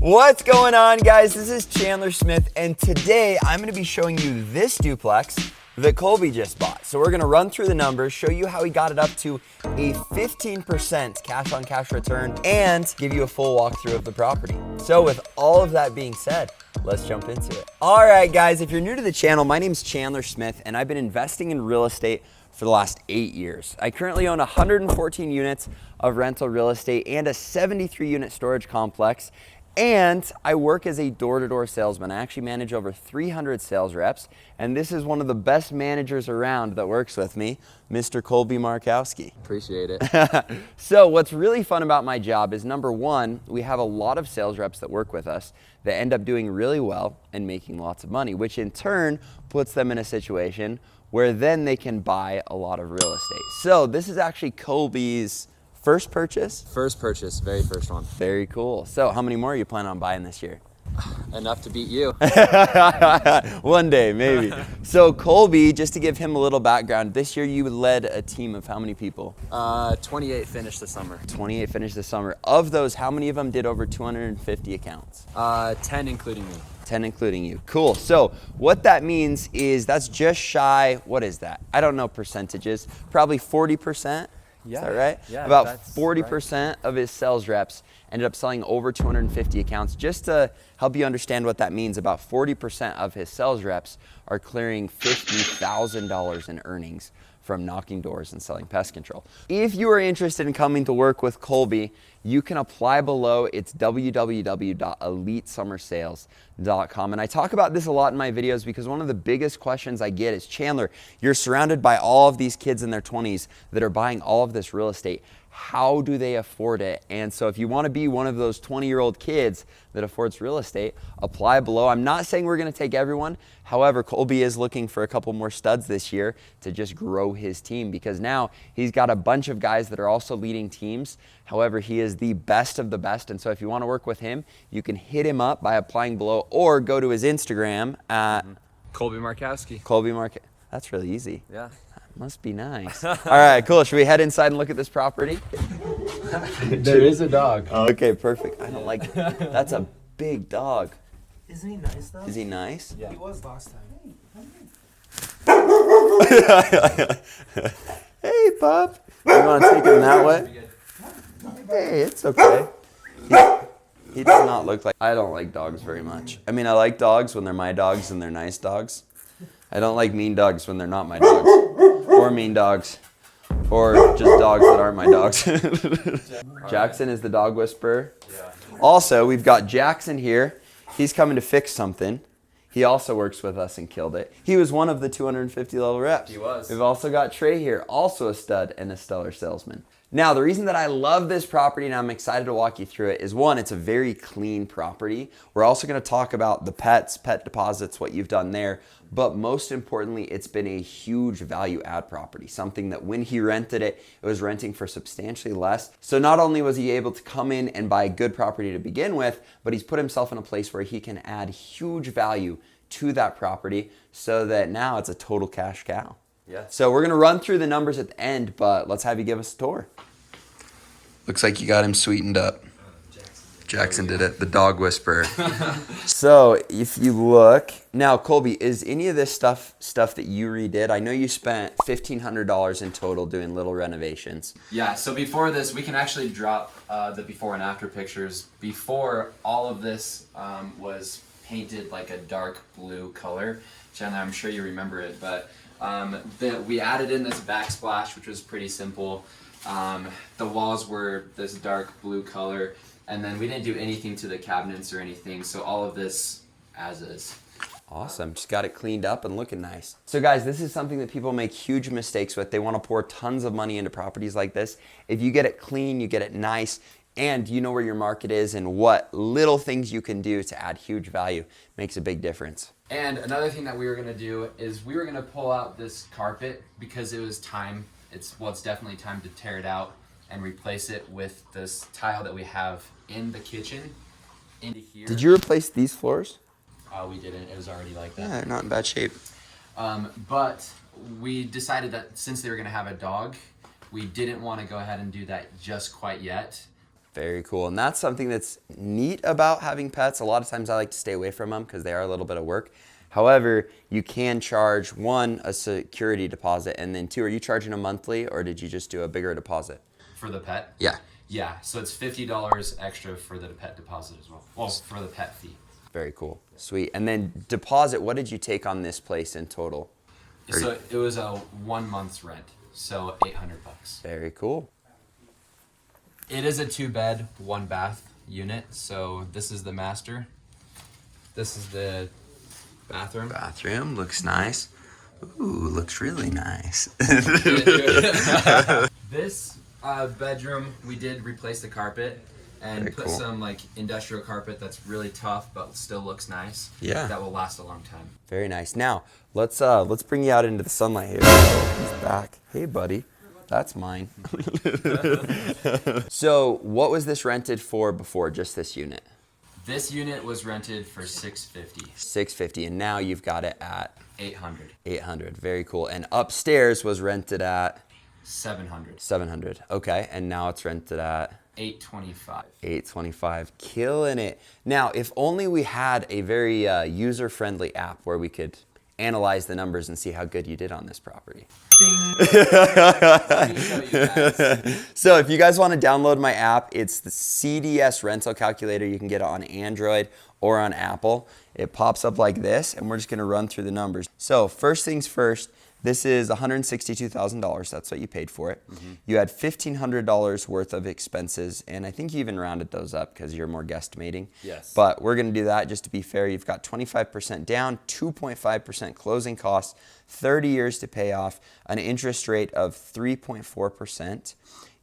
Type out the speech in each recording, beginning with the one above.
What's going on, guys? This is Chandler Smith, and today I'm going to be showing you this duplex that Colby just bought. So we're going to run through the numbers, show you how he got it up to a 15% cash-on-cash return, and give you a full walkthrough of the property. So with all of that being said, let's jump into it. All right, guys, if you're new to the channel, my name's Chandler Smith, and I've been investing in real estate for the last 8 years. I currently own 114 units of rental real estate and a 73-unit storage complex. And I work as a door-to-door salesman. I actually manage over 300 sales reps, and this is one of the best managers around that works with me, Mr. Colby Markowski. Appreciate it. So what's really fun about my job is, number one, we have a lot of sales reps that work with us that end up doing really well and making lots of money, which in turn puts them in a situation where then they can buy a lot of real estate. So this is actually Colby's first purchase? First purchase, very first one. Very cool. So how many more are you planning on buying this year? Enough to beat you. One day, maybe. So Colby, just to give him a little background, this year you led a team of how many people? 28 finished the summer. 28 finished the summer. Of those, how many of them did over 250 accounts? 10 including me. 10 including you. Cool. So what that means is that's just shy, what is that? I don't know percentages. Probably 40%. Yeah. Is that right? Yeah. About 40% of his sales reps ended up selling over 250 accounts. Just to help you understand what that means, about 40% of his sales reps are clearing $50,000 in earnings from knocking doors and selling pest control. If you are interested in coming to work with Colby, you can apply below. It's www.elitesummersales.com. And I talk about this a lot in my videos because one of the biggest questions I get is, Chandler, you're surrounded by all of these kids in their 20s that are buying all of this real estate. How do they afford it? And so if you want to be one of those 20-year-old kids that affords real estate, apply below. I'm not saying we're going to take everyone. However, Colby is looking for a couple more studs this year to just grow his team, because now he's got a bunch of guys that are also leading teams. However, he is the best of the best. And so if you want to work with him, you can hit him up by applying below or go to his Instagram at Colby Markowski. That's really easy. Yeah. Must be nice. All right, cool. Should we head inside and look at this property? There is a dog. Okay, perfect. I don't like it. That's a big dog. Isn't he nice though? Is he nice? Yeah. He was last time. Hey, pup. You want to take him that way? Hey, it's okay. He does not look like... I don't like dogs very much. I mean, I like dogs when they're my dogs and they're nice dogs. I don't like mean dogs when they're not my dogs. Or mean dogs. Or just dogs that aren't my dogs. Jackson is the dog whisperer. Yeah. Also, we've got Jackson here. He's coming to fix something. He also works with us and killed it. He was one of the 250 level reps. He was. We've also got Trey here, also a stud and a stellar salesman. Now, the reason that I love this property and I'm excited to walk you through it is, one, it's a very clean property. We're also going to talk about the pet deposits, what you've done there. But most importantly, it's been a huge value add property, something that when he rented it, it was renting for substantially less. So not only was he able to come in and buy a good property to begin with, but he's put himself in a place where he can add huge value to that property so that now it's a total cash cow. Yeah. So we're going to run through the numbers at the end, but let's have you give us a tour. Looks like you got him sweetened up. Jackson did it, the dog whisperer. So if you look, now Colby, is any of this stuff that you redid? I know you spent $1,500 in total doing little renovations. Yeah, so before this, we can actually drop the before and after pictures. Before, all of this was painted like a dark blue color. Chandler, I'm sure you remember it, but we added in this backsplash, which was pretty simple. The walls were this dark blue color, and then we didn't do anything to the cabinets or anything, so all of this as is. Awesome, just got it cleaned up and looking nice. So guys, this is something that people make huge mistakes with. They want to pour tons of money into properties like this. If you get it clean, you get it nice, and you know where your market is and what little things you can do to add huge value, makes a big difference. And another thing that we were going to do is we were going to pull out this carpet because it was time. It's definitely time to tear it out and replace it with this tile that we have in the kitchen into here. Did you replace these floors? We didn't. It was already like that. Yeah, they're not in bad shape. But we decided that since they were going to have a dog, we didn't want to go ahead and do that just quite yet. Very cool. And that's something that's neat about having pets. A lot of times I like to stay away from them because they are a little bit of work. However, you can charge, one, a security deposit, and then two, are you charging a monthly or did you just do a bigger deposit? For the pet? Yeah. Yeah, so it's $50 extra for the pet deposit as well. Well, for the pet fee. Very cool. Sweet. And then deposit, what did you take on this place in total? So it was a 1 month's rent, so $800. Very cool. It is a 2-bed, 1-bath unit. So this is the master. This is the bathroom. Bathroom looks nice. Ooh, looks really nice. This bedroom, we did replace the carpet and Very put cool. some like industrial carpet that's really tough but still looks nice. Yeah. That will last a long time. Very nice. Now, let's bring you out into the sunlight here. He's back. Hey, buddy. That's mine. So, what was this rented for before, just this unit? This unit was rented for $650. $650, and now you've got it at $800. $800. Very cool. And upstairs was rented at $700. $700. Okay, and now it's rented at $825. $825. Killing it. Now, if only we had a very user-friendly app where we could analyze the numbers and see how good you did on this property. Let me show you guys. So if you guys want to download my app, it's the CDS rental calculator. You can get it on Android or on Apple. It pops up like this, and we're just going to run through the numbers. So first things first, this is $162,000. That's what you paid for it. Mm-hmm. You had $1,500 worth of expenses, and I think you even rounded those up because you're more guesstimating. Yes. But we're going to do that just to be fair. You've got 25% down, 2.5% closing costs, 30 years to pay off, an interest rate of 3.4%.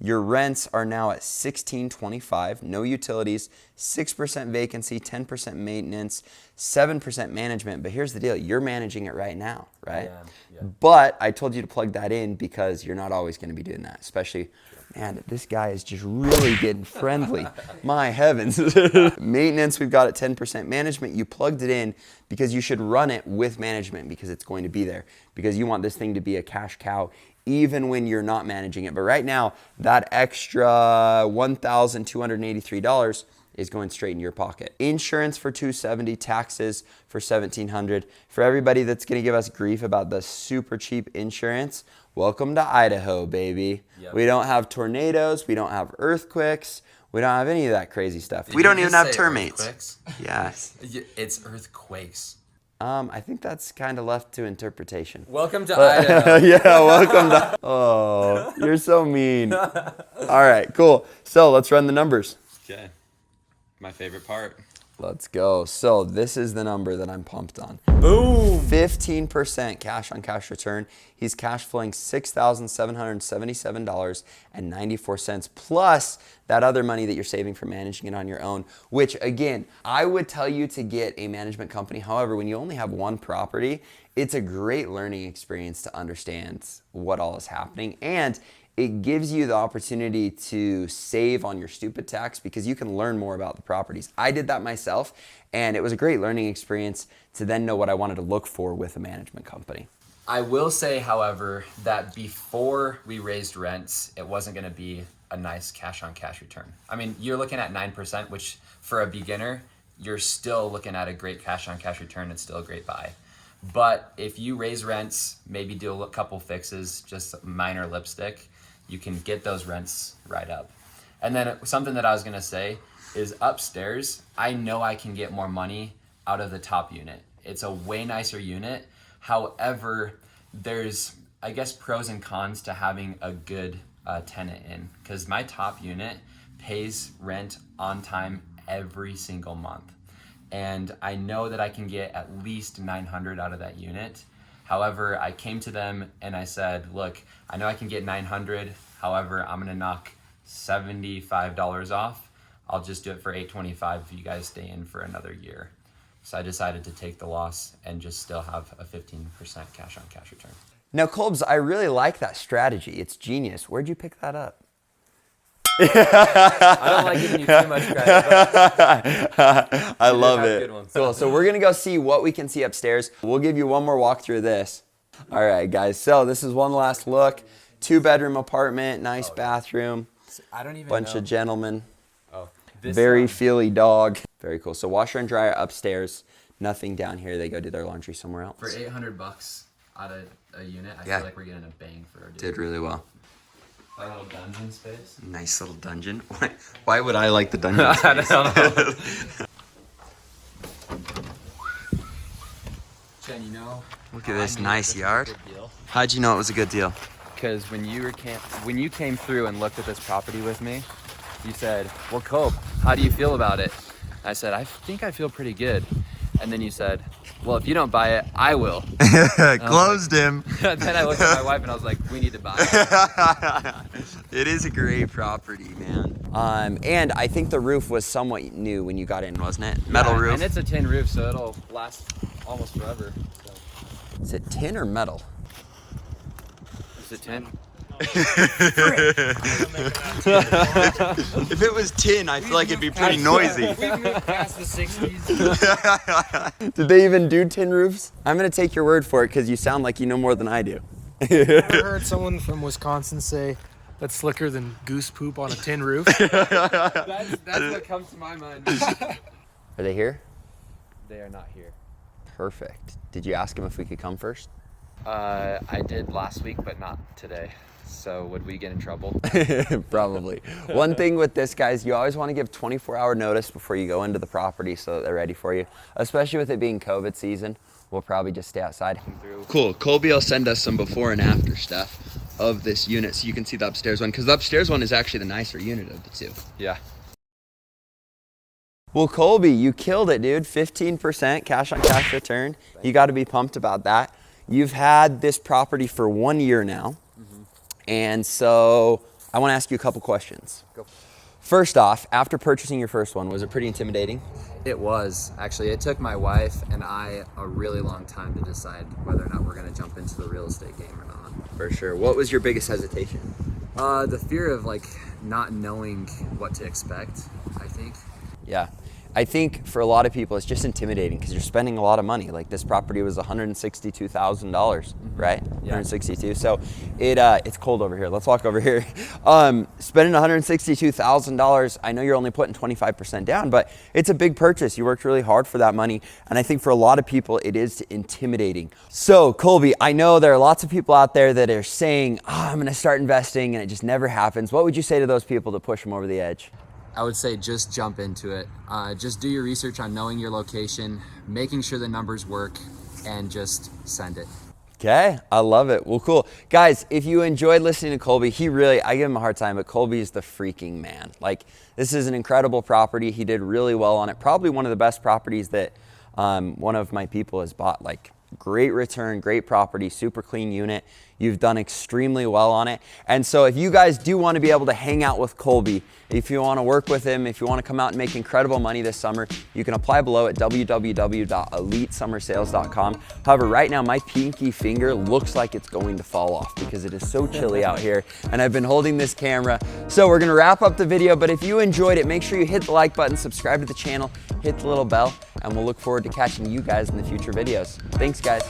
Your rents are now at $1,625, no utilities, 6% vacancy, 10% maintenance, 7% management. But here's the deal, you're managing it right now, right? Yeah. But I told you to plug that in because you're not always going to be doing that, especially, man, this guy is just really getting friendly. My heavens. Maintenance, we've got at 10%. Management, you plugged it in because you should run it with management because it's going to be there, because you want this thing to be a cash cow even when you're not managing it. But right now, that extra $1,283 is going straight in your pocket. Insurance for $270, taxes for $1,700. For everybody that's gonna give us grief about the super cheap insurance, welcome to Idaho, baby. Yep. We don't have tornadoes, we don't have earthquakes, we don't have any of that crazy stuff. We don't even have termites. Earthquakes? Yes. It's earthquakes. I think that's kind of left to interpretation. Welcome to Idaho. Yeah, welcome to... Oh, you're so mean. All right, cool. So let's run the numbers. Okay. My favorite part. Let's go. So this is the number that I'm pumped on. Boom! 15% cash on cash return. He's cash flowing $6,777.94 plus that other money that you're saving from managing it on your own, which again, I would tell you to get a management company. However, when you only have one property, it's a great learning experience to understand what all is happening, and it gives you the opportunity to save on your stupid tax because you can learn more about the properties. I did that myself, and it was a great learning experience to then know what I wanted to look for with a management company. I will say, however, that before we raised rents, it wasn't going to be a nice cash-on-cash return. I mean, you're looking at 9%, which for a beginner, you're still looking at a great cash-on-cash return and still a great buy. But if you raise rents, maybe do a couple fixes, just minor lipstick, you can get those rents right up. And then something that I was gonna say is upstairs, I know I can get more money out of the top unit. It's a way nicer unit. However, there's, I guess, pros and cons to having a good tenant in, because my top unit pays rent on time every single month. And I know that I can get at least $900 out of that unit. However, I came to them and I said, look, I know I can get $900. However, I'm gonna knock $75 off. I'll just do it for $825 if you guys stay in for another year. So I decided to take the loss and just still have a 15% cash on cash return. Now, Colbs, I really like that strategy. It's genius. Where'd you pick that up? I don't like giving you too much credit, but I love it. Cool. So we're gonna go see what we can see upstairs. We'll give you one more walk through this. All right, guys. So this is one last look. 2-bedroom apartment, nice bathroom. I don't even bunch know. of gentlemen. Very feely dog. Very cool. So washer and dryer upstairs, nothing down here. They go do their laundry somewhere else. For $800 out of a unit, I Yeah. feel like we're getting a bang for our dude. Did really well. Our little dungeon space. Nice little dungeon. Why would I like the dungeon space? I don't know. Jen, you know. Look at this nice yard. How'd you know it was a good deal? Because when you came through and looked at this property with me, you said, "Well, Cope, how do you feel about it?" I said, "I think I feel pretty good." And then you said, "Well, if you don't buy it, I will." Closed him. Then I looked at my wife and I was like, "We need to buy it." It is a great property, man. And I think the roof was somewhat new when you got in, wasn't it? Metal roof. And it's a tin roof, so it'll last almost forever. So. Is it tin or metal? Is it tin? If it was tin, I feel like it'd be pretty noisy. We've moved past the 60s. Did they even do tin roofs? I'm gonna take your word for it because you sound like you know more than I do. I heard someone from Wisconsin say that's slicker than goose poop on a tin roof. That's what comes to my mind. Are they here? They are not here. Perfect. Did you ask them if we could come first? I did last week, but not today. So would we get in trouble? Probably. One thing with this, guys, you always want to give 24-hour notice before you go into the property so that they're ready for you. Especially with it being COVID season, we'll probably just stay outside. Cool. Colby will send us some before and after stuff of this unit so you can see the upstairs one, because the upstairs one is actually the nicer unit of the two. Yeah. Well, Colby, you killed it, dude. 15% cash on cash return. You got to be pumped about that. You've had this property for 1 year now. And so I want to ask you a couple questions. Go. First off, after purchasing your first one, was it pretty intimidating? It was. Actually, it took my wife and I a really long time to decide whether or not we're going to jump into the real estate game or not. For sure. What was your biggest hesitation? The fear of like not knowing what to expect, I think. Yeah. I think for a lot of people, it's just intimidating because you're spending a lot of money. Like this property was $162,000, right? Yeah. 162. So it's cold over here. Let's walk over here. Spending $162,000. I know you're only putting 25% down, but it's a big purchase. You worked really hard for that money. And I think for a lot of people, it is intimidating. So Colby, I know there are lots of people out there that are saying, I'm going to start investing and it just never happens. What would you say to those people to push them over the edge? I would say just jump into it. Just do your research on knowing your location, making sure the numbers work, and just send it. Okay, I love it. Well, cool. Guys, if you enjoyed listening to Colby, I give him a hard time, but Colby's the freaking man. Like, this is an incredible property. He did really well on it. Probably one of the best properties that one of my people has bought. Like, great return, great property, super clean unit. You've done extremely well on it. And so if you guys do want to be able to hang out with Colby, if you want to work with him, if you want to come out and make incredible money this summer, you can apply below at www.elitesummersales.com. However, right now my pinky finger looks like it's going to fall off because it is so chilly out here and I've been holding this camera. So we're going to wrap up the video, but if you enjoyed it, make sure you hit the like button, subscribe to the channel, hit the little bell, and we'll look forward to catching you guys in the future videos. Thanks, guys.